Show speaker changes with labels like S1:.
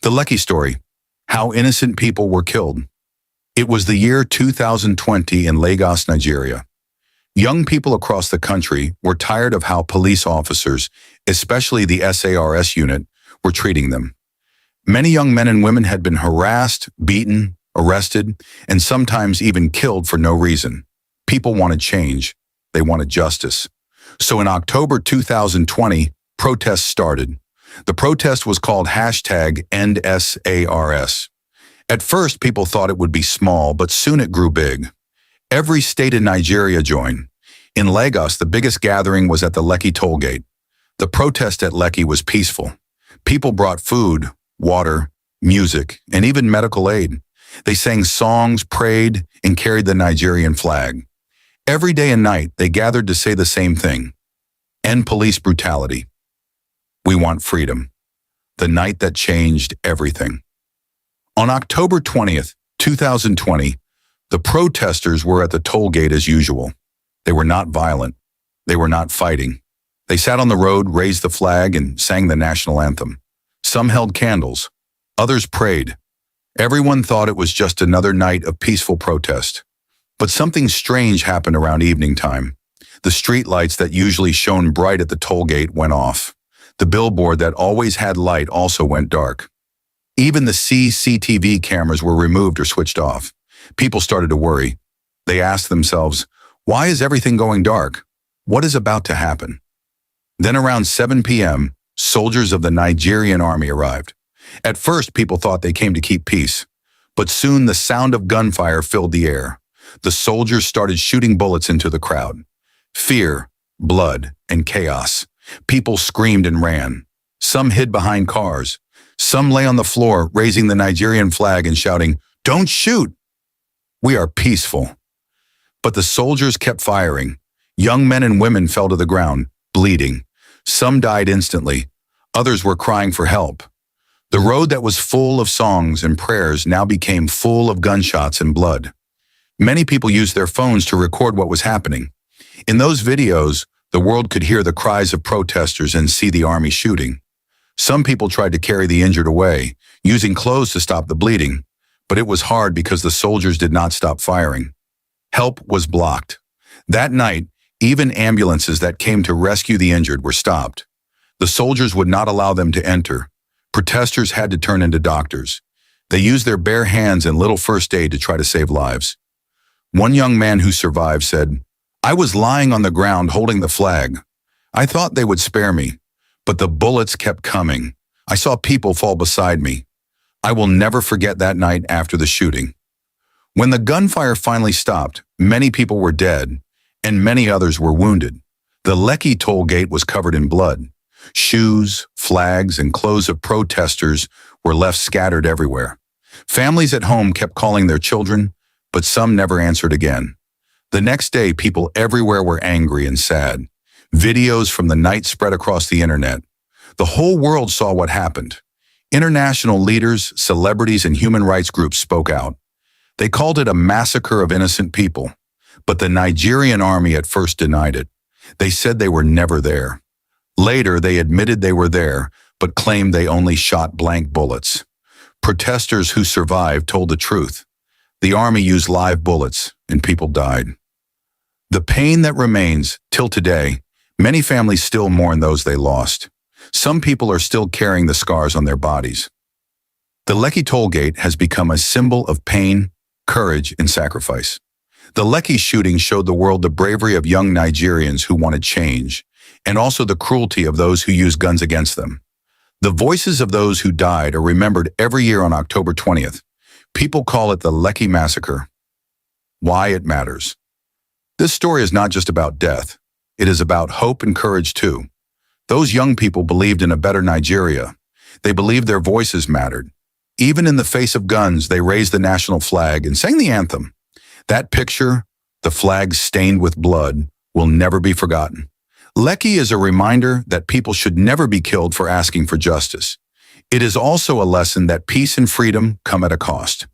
S1: The Lekki story, how innocent people were killed. It was the year 2020 in Lagos, Nigeria. Young people across the country were tired of how police officers, especially the SARS unit, were treating them. Many young men and women had been harassed, beaten, arrested, and sometimes even killed for no reason. People wanted change. They wanted justice. So in October 2020, protests started. The protest was called #EndSARS. At first, people thought it would be small, but soon it grew big. Every state in Nigeria joined. In Lagos, the biggest gathering was at the Lekki toll gate. The protest at Lekki was peaceful. People brought food, water, music, and even medical aid. They sang songs, prayed, and carried the Nigerian flag. Every day and night, they gathered to say the same thing: end police brutality. We want freedom. The night that changed everything. On October 20th, 2020, the protesters were at the toll gate as usual. They were not violent. They were not fighting. They sat on the road, raised the flag, and sang the national anthem. Some held candles. Others prayed. Everyone thought it was just another night of peaceful protest. But something strange happened around evening time. The street lights that usually shone bright at the toll gate went off. The billboard that always had light also went dark. Even the CCTV cameras were removed or switched off. People started to worry. They asked themselves, why is everything going dark? What is about to happen? Then around 7 p.m., soldiers of the Nigerian army arrived. At first, people thought they came to keep peace. But soon the sound of gunfire filled the air. The soldiers started shooting bullets into the crowd. Fear, blood, and chaos. People screamed and ran. Some hid behind cars. Some lay on the floor, raising the Nigerian flag and shouting, "Don't shoot! We are peaceful." But the soldiers kept firing. Young men and women fell to the ground, bleeding. Some died instantly. Others were crying for help. The road that was full of songs and prayers now became full of gunshots and blood. Many people used their phones to record what was happening. In those videos, the world could hear the cries of protesters and see the army shooting. Some people tried to carry the injured away, using clothes to stop the bleeding, but it was hard because the soldiers did not stop firing. Help was blocked. That night, even ambulances that came to rescue the injured were stopped. The soldiers would not allow them to enter. Protesters had to turn into doctors. They used their bare hands and little first aid to try to save lives. One young man who survived said, "I was lying on the ground holding the flag. I thought they would spare me, but the bullets kept coming. I saw people fall beside me. I will never forget that night after the shooting." When the gunfire finally stopped, many people were dead, and many others were wounded. The Lekki toll gate was covered in blood. Shoes, flags, and clothes of protesters were left scattered everywhere. Families at home kept calling their children, but some never answered again. The next day, people everywhere were angry and sad. Videos from the night spread across the internet. The whole world saw what happened. International leaders, celebrities, and human rights groups spoke out. They called it a massacre of innocent people, but the Nigerian army at first denied it. They said they were never there. Later, they admitted they were there, but claimed they only shot blank bullets. Protesters who survived told the truth. The army used live bullets, and people died. The pain that remains, till today, many families still mourn those they lost. Some people are still carrying the scars on their bodies. The Lekki toll gate has become a symbol of pain, courage, and sacrifice. The Lekki shooting showed the world the bravery of young Nigerians who wanted change, and also the cruelty of those who used guns against them. The voices of those who died are remembered every year on October 20th. People call it the Lekki Massacre. Why it matters. This story is not just about death. It is about hope and courage too. Those young people believed in a better Nigeria. They believed their voices mattered. Even in the face of guns, they raised the national flag and sang the anthem. That picture, the flag stained with blood, will never be forgotten. Lekki is a reminder that people should never be killed for asking for justice. It is also a lesson that peace and freedom come at a cost.